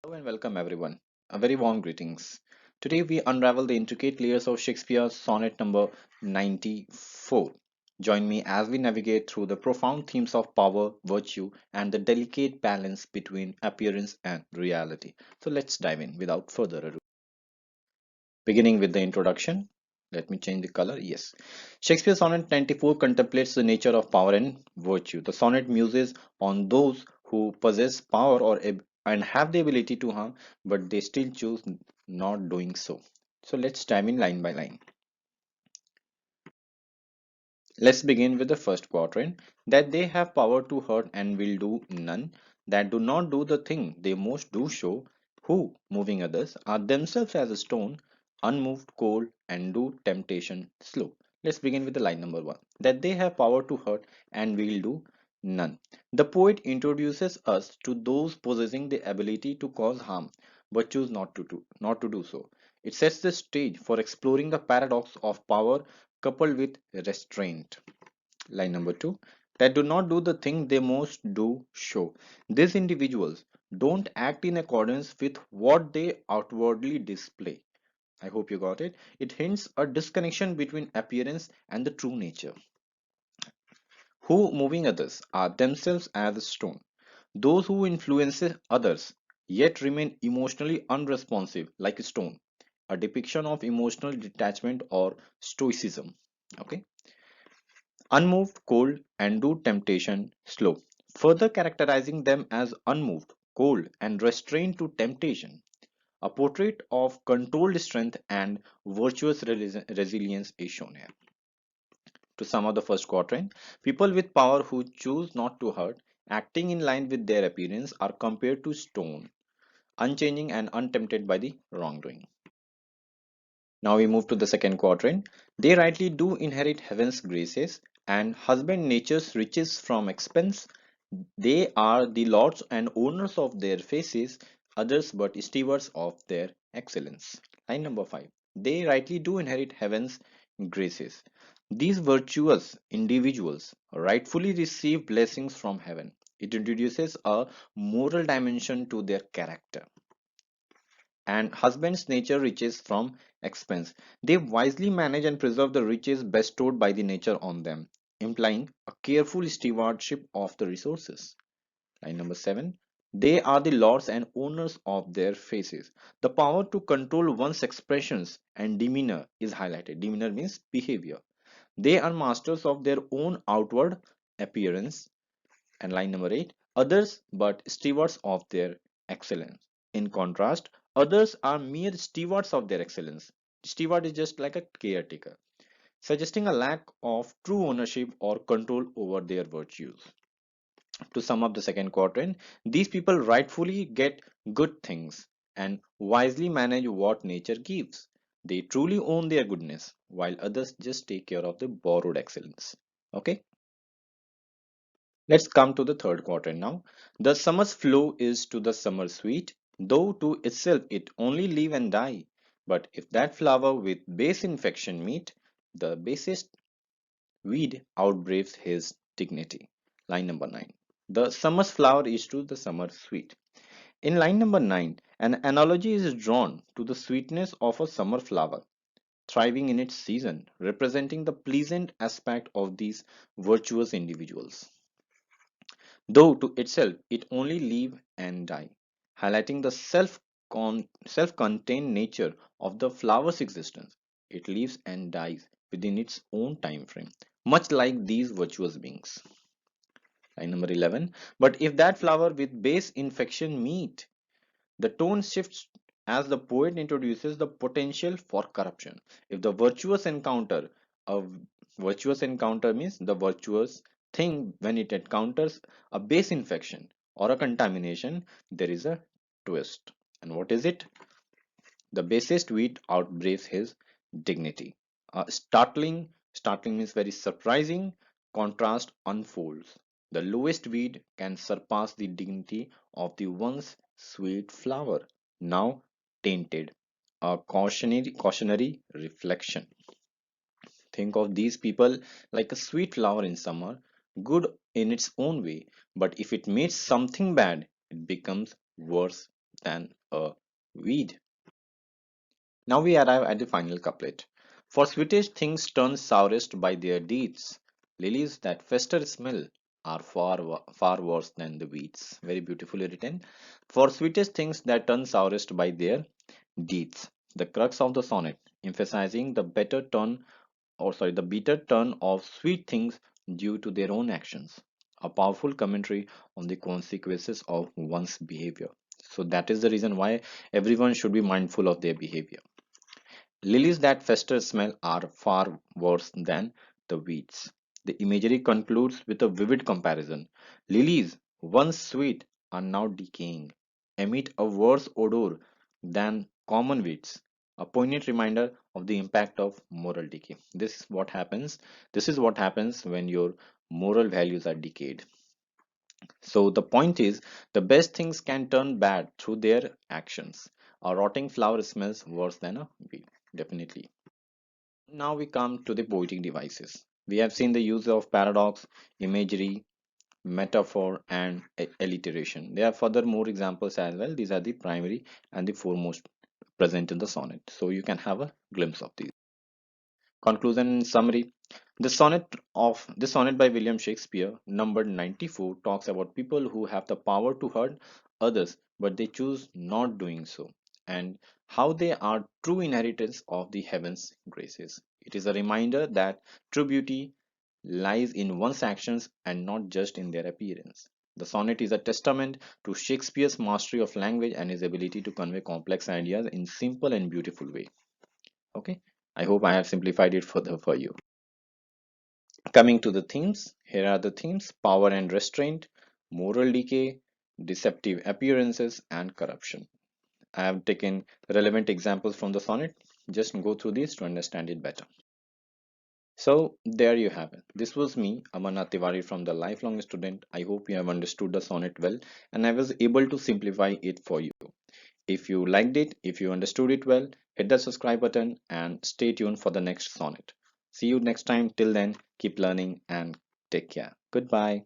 Hello and welcome everyone. A very warm greetings. Today we unravel the intricate layers of Shakespeare's sonnet number 94. Join me as we navigate through the profound themes of power, virtue, and the delicate balance between appearance and reality. So let's dive in without further ado. Beginning with the introduction. Let me change the color. Yes. Shakespeare's sonnet 94 contemplates the nature of power and virtue. The sonnet muses on those who possess power and have the ability to harm, but they still choose not doing so. So let's dive in line by line. Let's begin with the first quatrain, that they have power to hurt and will do none, that do not do the thing they most do show, who, moving others, are themselves as a stone, unmoved, cold, and do temptation slow. Let's begin with the line number one, that they have power to hurt and will do none. The poet introduces us to those possessing the ability to cause harm, but choose not to do so. It sets the stage for exploring the paradox of power coupled with restraint. Line number two, that do not do the thing they most do show. These individuals don't act in accordance with what they outwardly display. I hope you got it. It hints a disconnection between appearance and the true nature. Who moving others are themselves as a stone. Those who influence others yet remain emotionally unresponsive like a stone. A depiction of emotional detachment or stoicism. Okay. Unmoved, cold, and do temptation slow, further characterizing them as unmoved, cold, and restrained to temptation. A portrait of controlled strength and virtuous resilience is shown here. To sum up the first quatrain, people with power who choose not to hurt, acting in line with their appearance, are compared to stone, unchanging and untempted by the wrongdoing. Now we move to the second quadrant. They rightly do inherit heaven's graces and husband nature's riches from expense. They are the lords and owners of their faces, others but stewards of their excellence. Line number 5. They rightly do inherit heaven's graces. These virtuous individuals rightfully receive blessings from heaven. It introduces a moral dimension to their character. And husband's nature riches from expense. They wisely manage and preserve the riches bestowed by the nature on them, implying a careful stewardship of the resources. Line number 7. They are the lords and owners of their faces. The power to control one's expressions and demeanor is highlighted. Demeanor means behavior. They are masters of their own outward appearance. And line number 8, others but stewards of their excellence. In contrast, others are mere stewards of their excellence. Steward is just like a caretaker, suggesting a lack of true ownership or control over their virtues. To sum up the second quadrant, these people rightfully get good things and wisely manage what nature gives. They truly own their goodness, while others just take care of the borrowed excellence. Okay. Let's come to the third quadrant now. The summer's flow is to the summer sweet, though to itself it only live and die. But if that flower with base infection meet, the basest weed outbraves his dignity. Line number 9. The summer's flower is to the summer sweet. In line number 9, an analogy is drawn to the sweetness of a summer flower, thriving in its season, representing the pleasant aspect of these virtuous individuals. Though to itself it only live and die, highlighting the self-contained nature of the flower's existence. It lives and dies within its own time frame, much like these virtuous beings. Line number 11. But if that flower with base infection meet, the tone shifts as the poet introduces the potential for corruption. If the virtuous encounter, a virtuous encounter means the virtuous thing when it encounters a base infection or a contamination, there is a twist. And what is it? The basest wheat outbraves his dignity. Startling means very surprising, contrast unfolds. The lowest weed can surpass the dignity of the once sweet flower, now tainted. A cautionary reflection. Think of these people like a sweet flower in summer, good in its own way, but if it meets something bad, it becomes worse than a weed. Now we arrive at the final couplet. For sweetest things turn sourest by their deeds. Lilies that fester smell are far worse than the weeds. Very beautifully written. For sweetest things that turn sourest by their deeds. The crux of the sonnet, emphasizing the bitter turn of sweet things due to their own actions. A powerful commentary on the consequences of one's behavior. So that is the reason why everyone should be mindful of their behavior. Lilies that fester smell are far worse than the weeds. The imagery concludes with a vivid comparison. Lilies, once sweet, are now decaying, emit a worse odor than common weeds. A poignant reminder of the impact of moral decay. This is what happens when your moral values are decayed. So the point is, the best things can turn bad through their actions. A rotting flower smells worse than a weed, definitely. Now we come to the poetic devices. We have seen the use of paradox, imagery, metaphor, and alliteration. There are further more examples as well. These are the primary and the foremost present in the sonnet. So you can have a glimpse of these. Conclusion and summary. The sonnet by William Shakespeare, numbered 94, talks about people who have the power to hurt others, but they choose not doing so, and how they are true inheritors of the heaven's graces. It is a reminder that true beauty lies in one's actions and not just in their appearance. The sonnet is a testament to Shakespeare's mastery of language and his ability to convey complex ideas in simple and beautiful way. Okay, I hope I have simplified it further for you. Coming to the themes, here are the themes: power and restraint, moral decay, deceptive appearances, and corruption. I have taken relevant examples from the sonnet. Just go through these to understand it better. So, there you have it. This was me, Amarnath Tiwari from the Lifelong Student. I hope you have understood the sonnet well and I was able to simplify it for you. If you liked it, if you understood it well, hit the subscribe button and stay tuned for the next sonnet. See you next time. Till then, keep learning and take care. Goodbye.